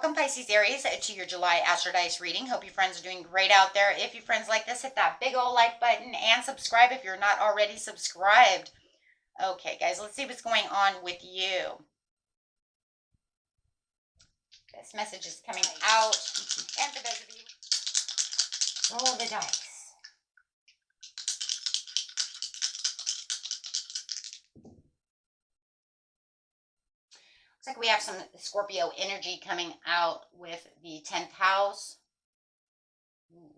Welcome, Pisces Aries, to your July Astro Dice reading. Hope you friends are doing great out there. If you friends like this, hit that big old like button and subscribe if you're not already subscribed. Okay, guys, let's see what's going on with you. This message is coming out. And for those of you, roll the dice. Looks like we have some Scorpio energy coming out with the 10th house. Ooh.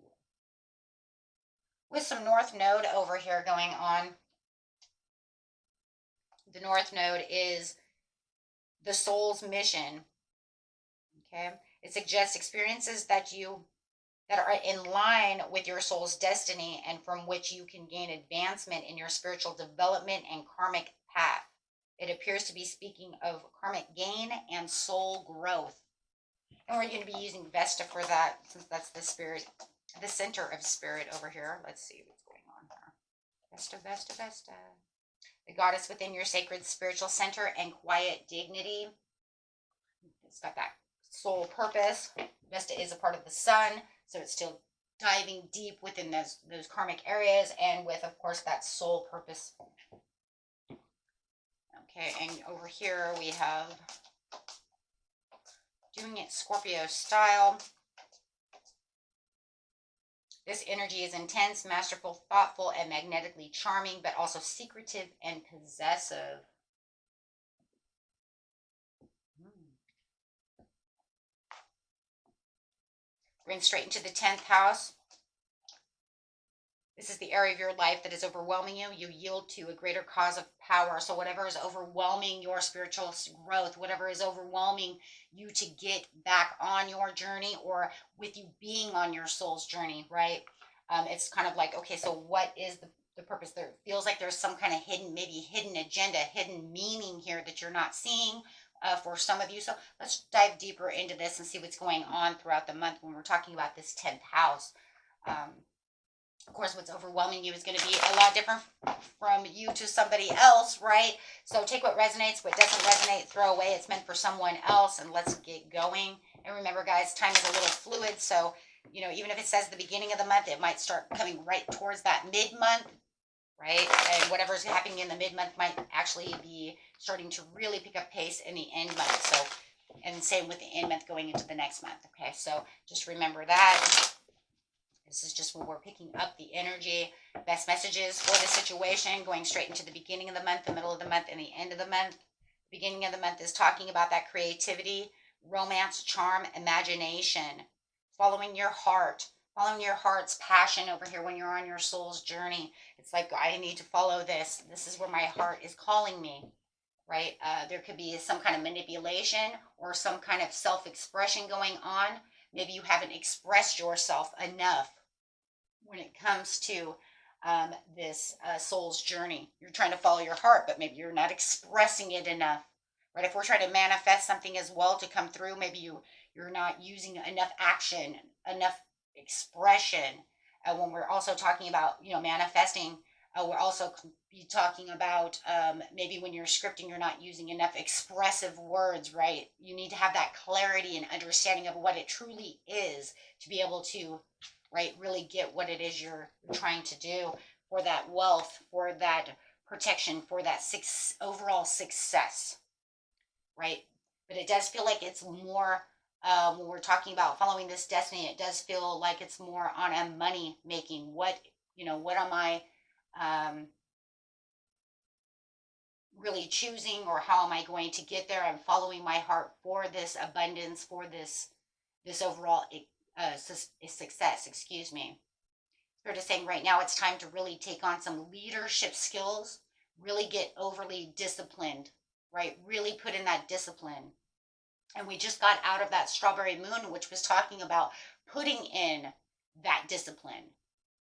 With some North Node over here going on. The North Node is the soul's mission. Okay, it suggests experiences that are in line with your soul's destiny and from which you can gain advancement in your spiritual development and karmic path. It appears to be speaking of karmic gain and soul growth. And we're going to be using Vesta for that, since that's the spirit, the center of spirit over here. Let's see what's going on here. Vesta, Vesta, Vesta. The goddess within your sacred spiritual center and quiet dignity. It's got that soul purpose. Vesta is a part of the sun, so it's still diving deep within those karmic areas, and with, of course, that soul purpose. Okay, and over here we have doing it Scorpio style. This energy is intense, masterful, thoughtful, and magnetically charming, but also secretive and possessive. Going straight into the 10th house. This is the area of your life that is overwhelming you. You yield to a greater cause of power. So whatever is overwhelming your spiritual growth, whatever is overwhelming you to get back on your journey, or with you being on your soul's journey, right? It's kind of like, okay, so what is the purpose? There feels like there's some kind of maybe hidden agenda, hidden meaning here that you're not seeing for some of you. So let's dive deeper into this and see what's going on throughout the month when we're talking about this 10th house. Of course, what's overwhelming you is going to be a lot different from you to somebody else, right? So take what resonates, what doesn't resonate, throw away. It's meant for someone else, and let's get going. And remember, guys, time is a little fluid. So, even if it says the beginning of the month, it might start coming right towards that mid-month, right? And whatever's happening in the mid-month might actually be starting to really pick up pace in the end month. So, and same with the end month going into the next month. Okay, so just remember that. This is just when we're picking up the energy, best messages for the situation, going straight into the beginning of the month, the middle of the month, and the end of the month. The beginning of the month is talking about that creativity, romance, charm, imagination, following your heart's passion over here when you're on your soul's journey. It's like, I need to follow this. This is where my heart is calling me, right? There could be some kind of manipulation or some kind of self-expression going on. Maybe you haven't expressed yourself enough when it comes to this soul's journey. You're trying to follow your heart, but maybe you're not expressing it enough, right? If we're trying to manifest something as well to come through, maybe you're not using enough action, enough expression. When we're also talking about, manifesting, we're also be talking about maybe when you're scripting, you're not using enough expressive words, right? You need to have that clarity and understanding of what it truly is to be able to, right, really get what it is you're trying to do for that wealth, for that protection, for that overall success, right? But it does feel like it's more, when we're talking about following this destiny, it does feel like it's more on a money making. What am I really choosing, or how am I going to get there? I'm following my heart for this abundance, for this overall success, excuse me. Spirit is saying right now it's time to really take on some leadership skills, really get overly disciplined, right? Really put in that discipline. And we just got out of that strawberry moon, which was talking about putting in that discipline,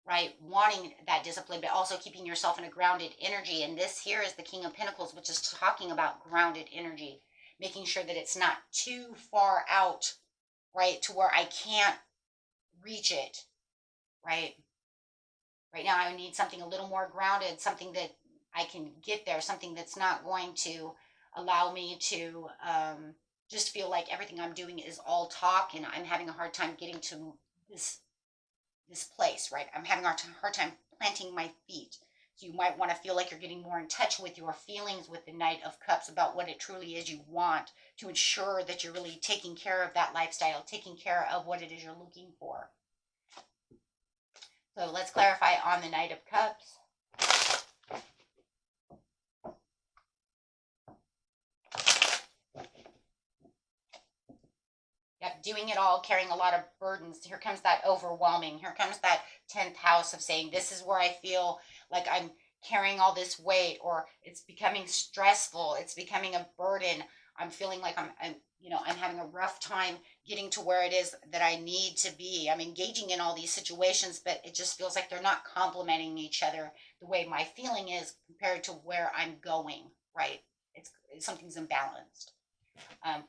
right? Wanting that discipline, but also keeping yourself in a grounded energy. And this here is the King of Pentacles, which is talking about grounded energy, making sure that it's not too far out, right, to where I can't reach it, right? Right now, I need something a little more grounded, something that I can get there, something that's not going to allow me to just feel like everything I'm doing is all talk, and I'm having a hard time getting to this this place, right? I'm having a hard time planting my feet. So you might want to feel like you're getting more in touch with your feelings with the Knight of Cups about what it truly is you want, to ensure that you're really taking care of that lifestyle, taking care of what it is you're looking for. So let's clarify on the Knight of Cups. Yep, doing it all, carrying a lot of burdens. Here comes that overwhelming. Here comes that 10th house of saying, this is where I feel like I'm carrying all this weight, or it's becoming stressful. It's becoming a burden. I'm feeling like I'm having a rough time getting to where it is that I need to be. I'm engaging in all these situations, but it just feels like they're not complementing each other the way my feeling is compared to where I'm going, right? It's something's imbalanced,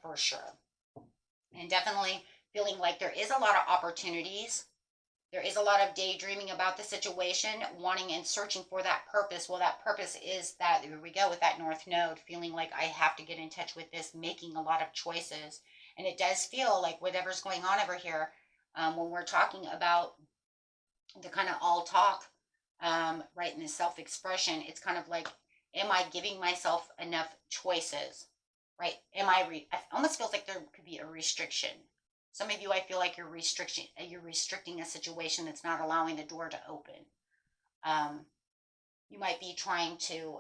for sure. And definitely feeling like there is a lot of opportunities. There is a lot of daydreaming about the situation, wanting and searching for that purpose. Well, that purpose is that, here we go with that North Node, feeling like I have to get in touch with this, making a lot of choices. And it does feel like whatever's going on over here, when we're talking about the kind of all talk, right, in the self expression, it's kind of like, am I giving myself enough choices? Right? It almost feels like there could be a restriction. Some of you, I feel like you're restricting a situation that's not allowing the door to open. You might be trying to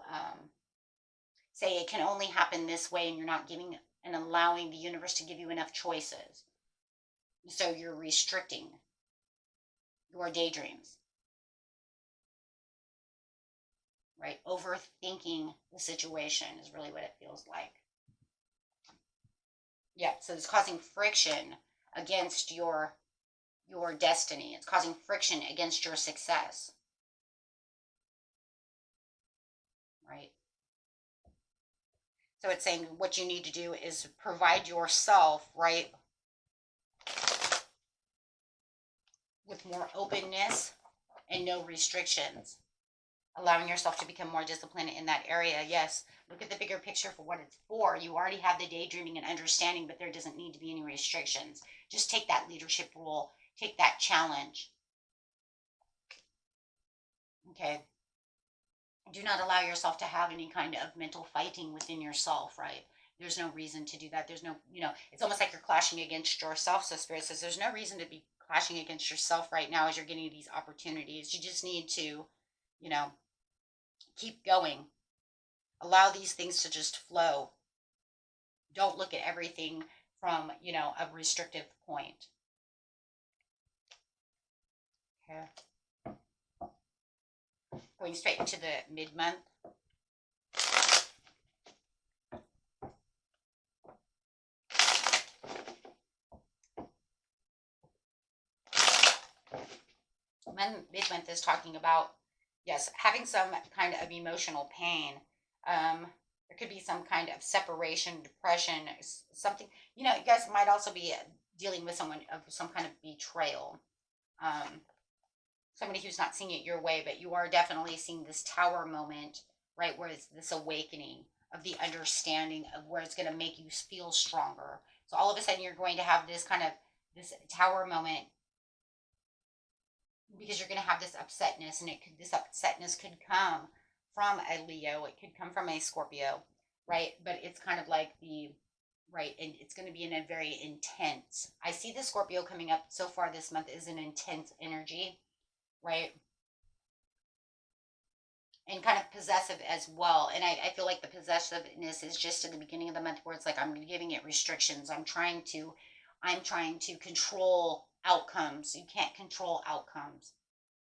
say it can only happen this way, and you're not giving and allowing the universe to give you enough choices. So you're restricting your daydreams, right? Overthinking the situation is really what it feels like. Yeah, so it's causing friction against your destiny. It's causing friction against your success. Right? So it's saying what you need to do is provide yourself, right, with more openness and no restrictions. Allowing yourself to become more disciplined in that area. Yes, look at the bigger picture for what it's for. You already have the daydreaming and understanding, but there doesn't need to be any restrictions. Just take that leadership role, take that challenge. Okay. Do not allow yourself to have any kind of mental fighting within yourself, right? There's no reason to do that. There's no, it's almost like you're clashing against yourself. So Spirit says there's no reason to be clashing against yourself right now as you're getting these opportunities. You just need to, you know, keep going. Allow these things to just flow. Don't look at everything from, a restrictive point. Okay. Going straight into the mid-month. Mid-month is talking about, yes, having some kind of emotional pain. There could be some kind of separation, depression, something. You guys might also be dealing with someone of some kind of betrayal. Somebody who's not seeing it your way, but you are definitely seeing this tower moment, right, where it's this awakening of the understanding of where it's going to make you feel stronger. So all of a sudden you're going to have this kind of this tower moment, because you're going to have this upsetness, and this upsetness could come from a Leo, it could come from a Scorpio, right? But it's kind of like right, and it's going to be in a very intense. I see the Scorpio coming up so far this month is an intense energy, right? And kind of possessive as well. And I feel like the possessiveness is just in the beginning of the month where it's like I'm giving it restrictions. I'm trying to control outcomes. You can't control outcomes,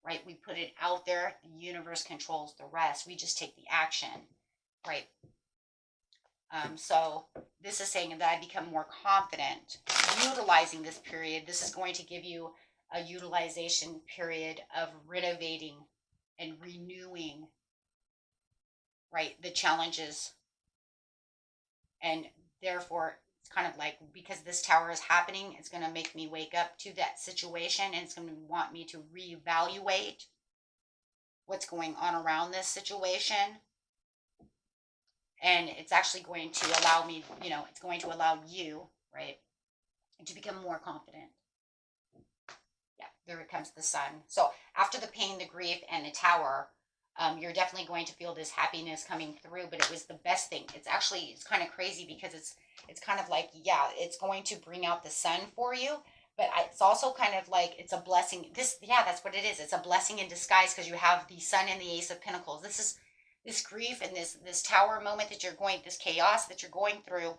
right? We put it out there. The universe controls the rest. We just take the action, right? So this is saying that I become more confident utilizing this period. This is going to give you a utilization period of renovating and renewing, right, the challenges. And therefore, it's kind of like, because this tower is happening, it's going to make me wake up to that situation, and it's going to want me to reevaluate what's going on around this situation, And it's actually going to allow me, it's going to allow you, right, to become more confident. Yeah, there it comes the sun. So after the pain, the grief, and the tower, you're definitely going to feel this happiness coming through. But it was the best thing. It's kind of crazy because it's kind of like, yeah, it's going to bring out the sun for you. But it's also kind of like it's a blessing. Yeah, that's what it is. It's a blessing in disguise because you have the sun and the Ace of Pentacles. This grief and this tower moment that you're going, this chaos that you're going through,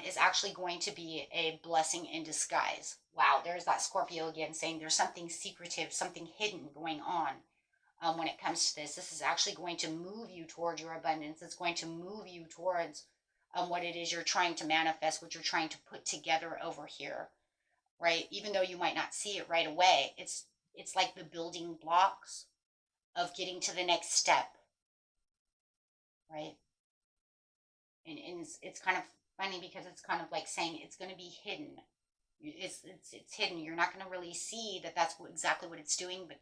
is actually going to be a blessing in disguise. Wow, there's that Scorpio again saying there's something secretive, something hidden going on. When it comes to this is actually going to move you towards your abundance. It's going to move you towards what it is you're trying to manifest, what you're trying to put together over here, right? Even though you might not see it right away, it's like the building blocks of getting to the next step, right? And it's kind of funny because it's kind of like saying it's going to be hidden. It's hidden. You're not going to really see that that's exactly what it's doing, but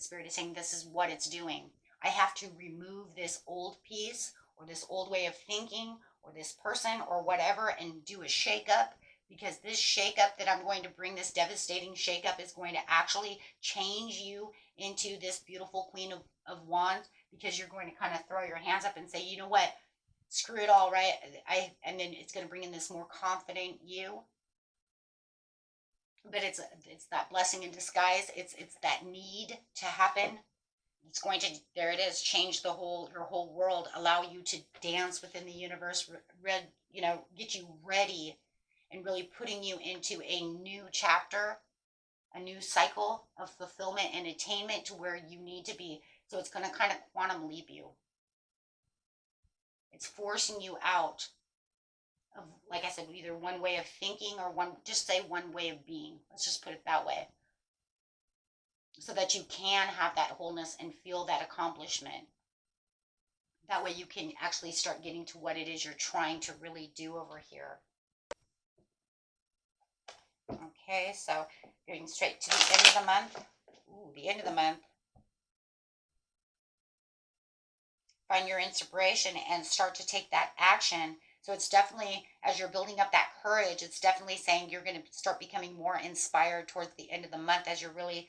Spirit is saying this is what it's doing. I have to remove this old piece or this old way of thinking or this person or whatever and do a shakeup, because this shakeup that I'm going to bring, this devastating shakeup, is going to actually change you into this beautiful Queen of Wands, because you're going to kind of throw your hands up and say, you know what, screw it all, right? And then it's going to bring in this more confident you. But it's that blessing in disguise. It's that need to happen. It's going to, there it is, change your whole world, allow you to dance within the universe, get you ready, and really putting you into a new chapter, a new cycle of fulfillment and attainment to where you need to be. So it's going to kind of quantum leap you. It's forcing you out of, like I said, either one way of thinking or one way of being. Let's just put it that way. So that you can have that wholeness and feel that accomplishment. That way you can actually start getting to what it is you're trying to really do over here. Okay, so getting straight to the end of the month. Ooh, the end of the month. Find your inspiration and start to take that action. So it's definitely, as you're building up that courage, it's definitely saying you're going to start becoming more inspired towards the end of the month as you're really,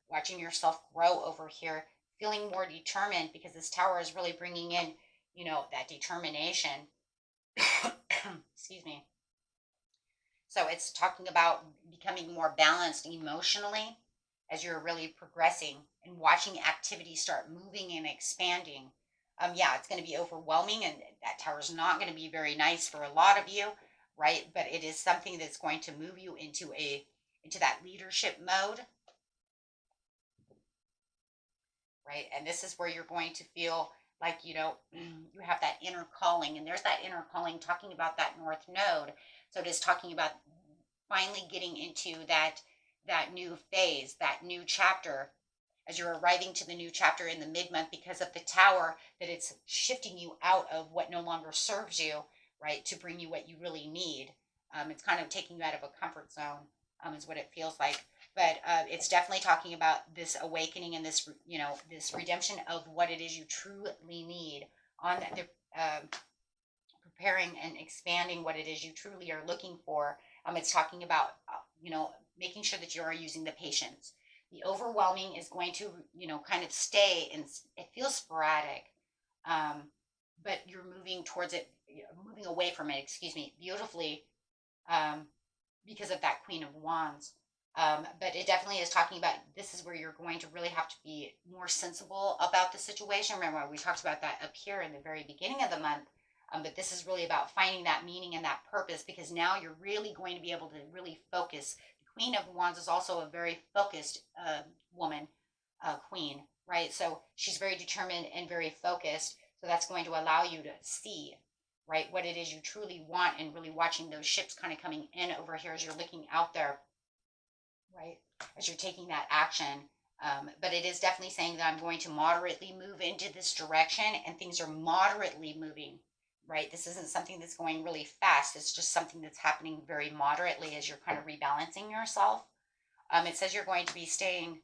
watching yourself grow over here, feeling more determined, because this tower is really bringing in, that determination. Excuse me. So it's talking about becoming more balanced emotionally as you're really progressing and watching activity start moving and expanding. Yeah, it's going to be overwhelming, and that tower is not going to be very nice for a lot of you, right? But it is something that's going to move you into that leadership mode, right? And this is where you're going to feel like, you have that inner calling, and there's that inner calling talking about that North Node. So it is talking about finally getting into that new phase, that new chapter, as you're arriving to the new chapter in the mid-month, because of the tower, that it's shifting you out of what no longer serves you, right, to bring you what you really need. It's kind of taking you out of a comfort zone, is what it feels like. But it's definitely talking about this awakening and this, this redemption of what it is you truly need on the preparing and expanding what it is you truly are looking for. It's talking about, making sure that you are using the patience. The overwhelming is going to, kind of stay, and it feels sporadic, but you're moving towards it, moving away from it, beautifully, because of that Queen of Wands. But it definitely is talking about, this is where you're going to really have to be more sensible about the situation. Remember, we talked about that up here in the very beginning of the month. But this is really about finding that meaning and that purpose, because now you're really going to be able to really focus. The Queen of Wands is also a very focused woman, queen, right? So she's very determined and very focused. So that's going to allow you to see, right, what it is you truly want, and really watching those ships kind of coming in over here as you're looking out there, right, as you're taking that action. But it is definitely saying that I'm going to moderately move into this direction, and things are moderately moving, right? This isn't something that's going really fast. It's just something that's happening very moderately as you're kind of rebalancing yourself. It says you're going to be staying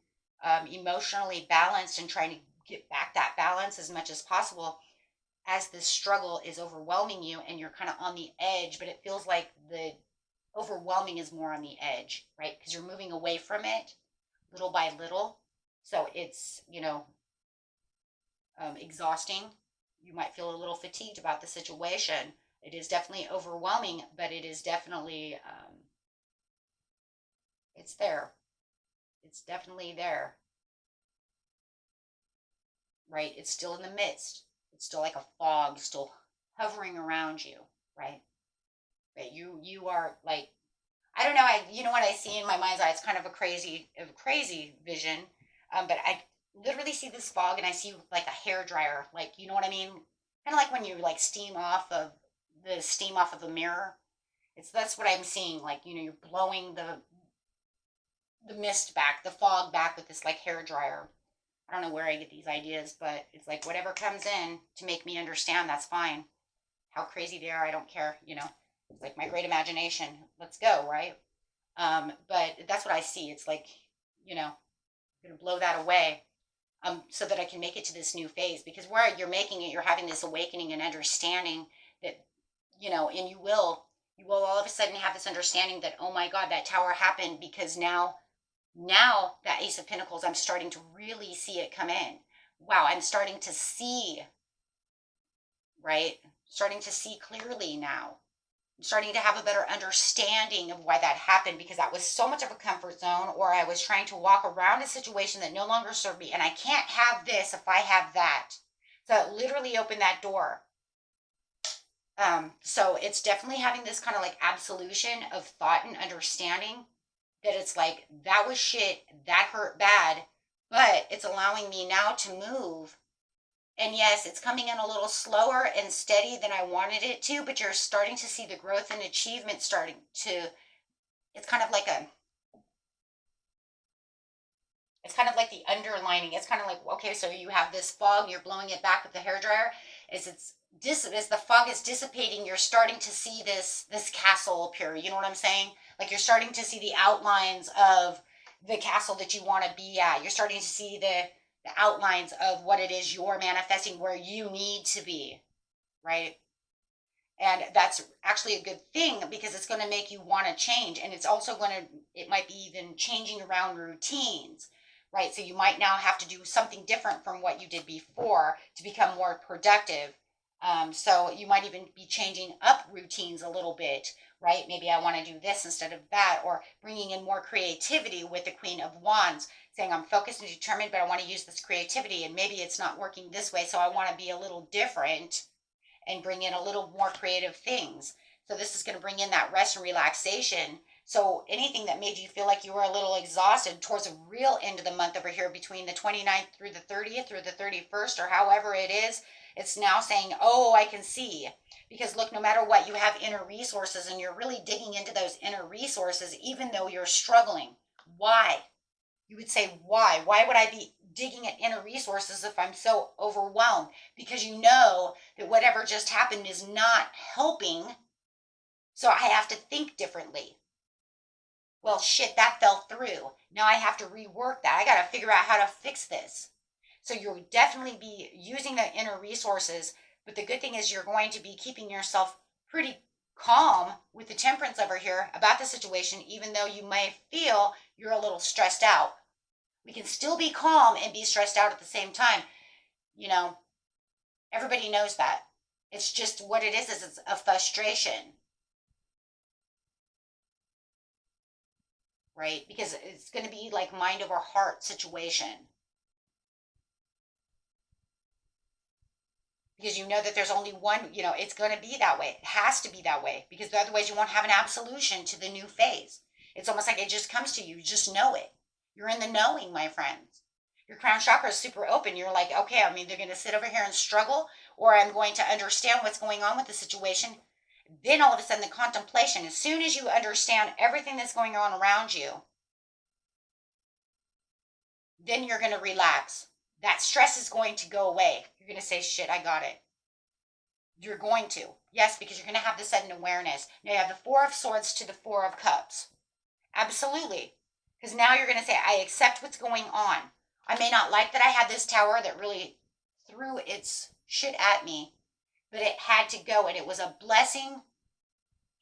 emotionally balanced and trying to get back that balance as much as possible as this struggle is overwhelming you and you're kind of on the edge, but it feels like the overwhelming is more on the edge, right? Because you're moving away from it little by little. So it's, exhausting. You might feel a little fatigued about the situation. It is definitely overwhelming, but it is definitely, it's there. It's definitely there, right? It's still in the midst. It's still like a fog, still hovering around you, right? But you are like, I don't know. You know what I see in my mind's eye? It's kind of a crazy vision. But I literally see this fog, and I see like a hair dryer, like you know what I mean? Kind of like when you like steam off of a mirror. That's what I'm seeing. Like you're blowing the mist back, the fog back with this like hair dryer. I don't know where I get these ideas, but it's like whatever comes in to make me understand, that's fine. How crazy they are, I don't care. It's like my great imagination. Let's go, right? But that's what I see. It's like, I'm gonna blow that away, so that I can make it to this new phase. Because where you're making it, you're having this awakening and understanding that, and you will all of a sudden have this understanding that, oh my God, that tower happened because now that Ace of Pentacles, I'm starting to really see it come in. Wow, I'm starting to see, right? Starting to see clearly now. I'm starting to have a better understanding of why that happened, because that was so much of a comfort zone, or I was trying to walk around a situation that no longer served me, and I can't have this if I have that. So it literally opened that door. So it's definitely having this kind of like absolution of thought and understanding that it's like, that was shit, that hurt bad, but it's allowing me now to move. And yes, it's coming in a little slower and steady than I wanted it to, but you're starting to see the growth and achievement starting to, it's kind of like a, it's kind of like the underlining. It's kind of like, okay, so you have this fog, you're blowing it back with the hairdryer. As the fog is dissipating, you're starting to see this castle appear. You know what I'm saying? Like you're starting to see the outlines of the castle that you want to be at. You're starting to see the outlines of what it is you're manifesting, where you need to be, right? And that's actually a good thing, because it's going to make you want to change. And it's also it might be even changing around routines, right? So you might now have to do something different from what you did before to become more productive. So you might even be changing up routines a little bit, right? Maybe I want to do this instead of that, or bringing in more creativity with the Queen of Wands, saying I'm focused and determined, but I want to use this creativity, and maybe it's not working this way, so I want to be a little different and bring in a little more creative things. So this is going to bring in that rest and relaxation. So anything that made you feel like you were a little exhausted towards the real end of the month over here, between the 29th through the 30th through the 31st, or however it is, it's now saying, oh, I can see. Because look, no matter what, you have inner resources, and you're really digging into those inner resources, even though you're struggling. Why? You would say, why? Why would I be digging at inner resources if I'm so overwhelmed? Because you know that whatever just happened is not helping. So I have to think differently. Well, shit, that fell through. Now I have to rework that. I got to figure out how to fix this. So you'll definitely be using the inner resources. But the good thing is you're going to be keeping yourself pretty calm with the temperance over here about the situation, even though you may feel you're a little stressed out. We can still be calm and be stressed out at the same time. You know, everybody knows that. It's just what it is it's a frustration, right? Because it's going to be like mind over heart situation. Because you know that there's only one, it's going to be that way. It has to be that way, because otherwise you won't have an absolution to the new phase. It's almost like it just comes to you. You just know it. You're in the knowing, my friends. Your crown chakra is super open. You're like, okay, I'm either going to sit over here and struggle, or I'm going to understand what's going on with the situation. Then all of a sudden, the contemplation, as soon as you understand everything that's going on around you, then you're going to relax. That stress is going to go away. You're going to say, shit, I got it. You're going to. Yes, because you're going to have the sudden awareness. Now you have the Four of Swords to the Four of Cups. Absolutely. Because now you're going to say, I accept what's going on. I may not like that I had this tower that really threw its shit at me, but it had to go, and it was a blessing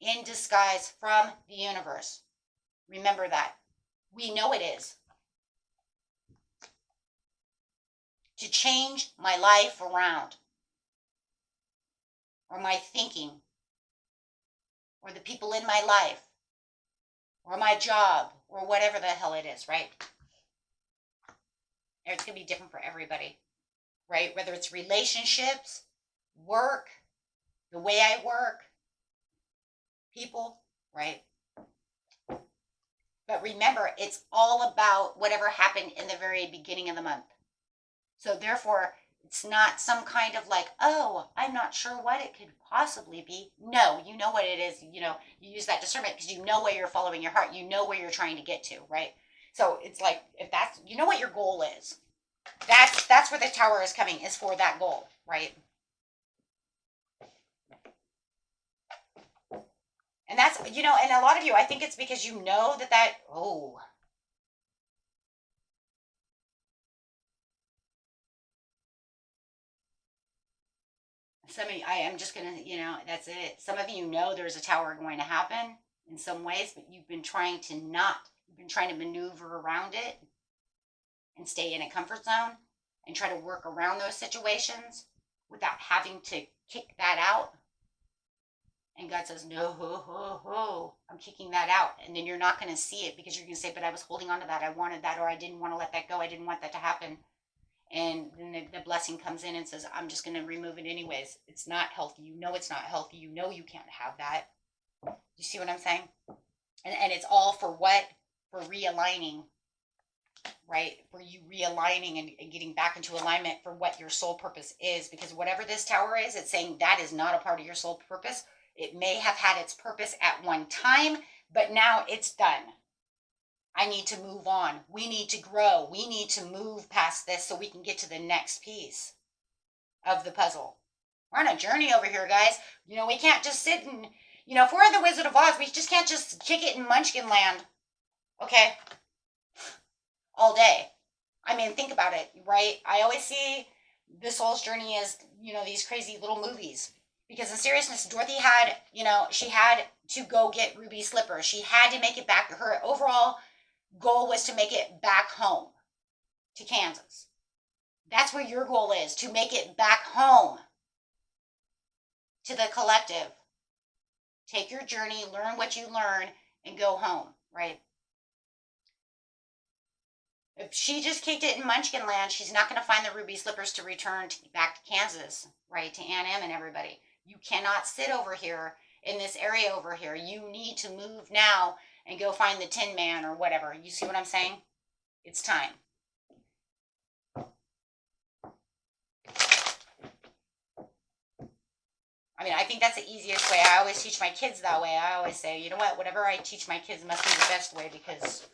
in disguise from the universe. Remember that. We know it is. To change my life around, or my thinking, or the people in my life, or my job, or whatever the hell it is, right? It's going to be different for everybody, right? Whether it's relationships, work, the way I work, people, right? But remember, it's all about whatever happened in the very beginning of the month. So therefore, it's not some kind of like, oh, I'm not sure what it could possibly be. No, you know what it is. You know, you use that discernment because you know where you're following your heart. You know where you're trying to get to, right? So it's like, if that's, you know what your goal is. That's where the tower is coming, is for that goal, right? And that's, you know, and a lot of you, I think it's because you know that, oh, some of you, I am just gonna, you know, that's it. Some of you know there's a tower going to happen in some ways, but you've been trying to maneuver around it and stay in a comfort zone and try to work around those situations without having to kick that out. And God says, no, I'm kicking that out. And then you're not going to see it because you're going to say, but I was holding on to that. I wanted that, or I didn't want to let that go. I didn't want that to happen. And then the blessing comes in and says, I'm just going to remove it anyways. It's not healthy. You know it's not healthy. You know you can't have that. You see what I'm saying? And it's all for what? For realigning, right? For you realigning and getting back into alignment for what your soul purpose is. Because whatever this tower is, it's saying that is not a part of your soul purpose. It may have had its purpose at one time, but now it's done. I need to move on. We need to grow. We need to move past this so we can get to the next piece of the puzzle. We're on a journey over here, guys. You know, we can't just sit and, you know, if we're the Wizard of Oz, we just can't just kick it in Munchkin Land. Okay? All day. I mean, think about it, right? I always see the soul's journey as, you know, these crazy little movies. Because in seriousness, Dorothy had, you know, she had to go get Ruby Slipper. She had to make it back. Her overall goal was to make it back home to Kansas. That's where your goal is, to make it back home to the collective. Take your journey, learn what you learn, and go home, right? If she just kicked it in Munchkin Land, she's not going to find the Ruby Slippers to return back to Kansas, right? To Aunt Em and everybody. You cannot sit over here in this area over here. You need to move now and go find the Tin Man or whatever. You see what I'm saying? It's time. I mean, I think that's the easiest way. I always teach my kids that way. I always say, you know what? Whatever I teach my kids must be the best way because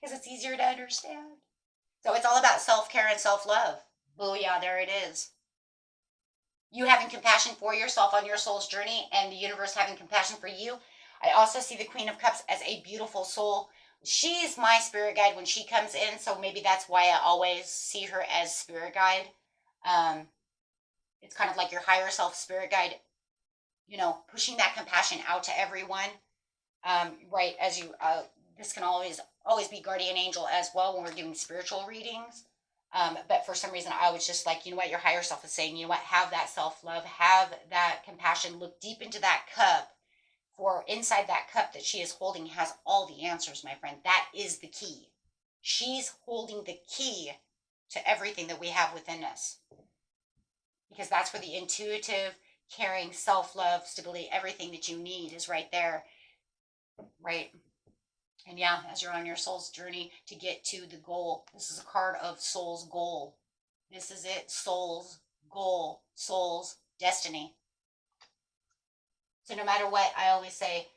it's easier to understand. So it's all about self-care and self-love. Booyah, there it is. You having compassion for yourself on your soul's journey and the universe having compassion for you. I also see the Queen of Cups as a beautiful soul. She's my spirit guide when she comes in, so maybe that's why I always see her as spirit guide. It's kind of like your higher self spirit guide, you know, pushing that compassion out to everyone. Right, as you, this can always be guardian angel as well when we're doing spiritual readings. But for some reason, I was just like, you know what, your higher self is saying, you know what, have that self-love, have that compassion, look deep into that cup, for inside that cup that she is holding has all the answers, my friend. That is the key. She's holding the key to everything that we have within us. Because that's where the intuitive, caring, self-love, stability, everything that you need is right there, right? And yeah, as you're on your soul's journey to get to the goal, this is a card of soul's goal. This is it, soul's goal, soul's destiny. So no matter what, I always say,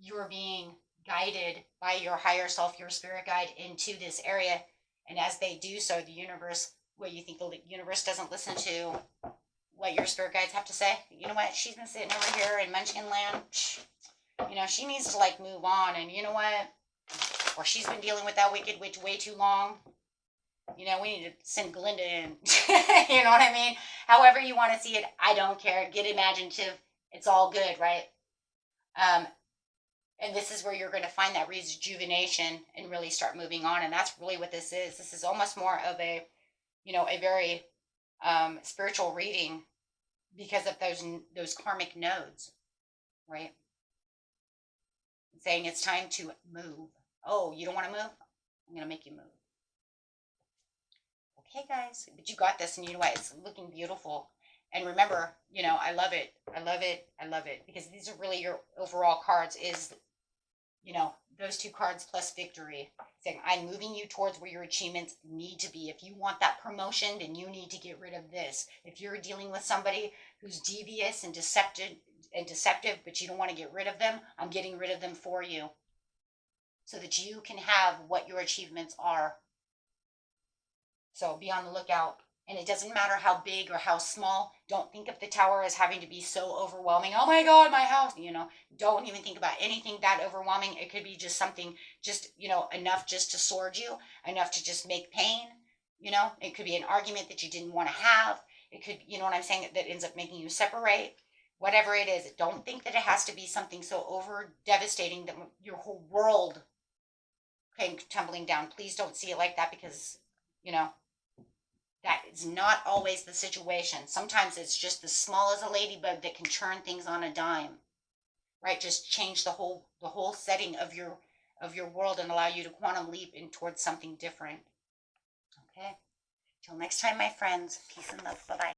you're being guided by your higher self, your spirit guide into this area. And as they do so, the universe, what you think the universe doesn't listen to what your spirit guides have to say? You know what? She's been sitting over here in Munchkin Land. You know, she needs to like move on. And you know what? Or she's been dealing with that wicked witch way too long. You know, we need to send Glinda in. You know what I mean? However you want to see it, I don't care. Get imaginative. It's all good, right? Um, and this is where you're going to find that rejuvenation and really start moving on. And that's really what this is. This is almost more of a, you know, a very spiritual reading because of those karmic nodes, right? Saying it's time to move. Oh, you don't want to move? I'm going to make you move. Okay, guys, but you got this, and you know what? It's looking beautiful. And remember, you know, I love it. I love it. I love it because these are really your overall cards. Is, you know, those two cards plus victory, saying I'm moving you towards where your achievements need to be. If you want that promotion, then you need to get rid of this. If you're dealing with somebody who's devious and deceptive, but you don't want to get rid of them, I'm getting rid of them for you so that you can have what your achievements are. So be on the lookout. And it doesn't matter how big or how small. Don't think of the tower as having to be so overwhelming. Oh my God, my house. You know, don't even think about anything that overwhelming. It could be just something, just, you know, enough just to sword you, enough to just make pain. You know, it could be an argument that you didn't want to have. It could, you know what I'm saying, that ends up making you separate. Whatever it is, don't think that it has to be something so over devastating that your whole world came tumbling down. Please don't see it like that because, you know, that is not always the situation. Sometimes it's just as small as a ladybug that can turn things on a dime, right? Just change the whole setting of your world and allow you to quantum leap in towards something different. Okay. Till next time, my friends. Peace and love. Bye bye.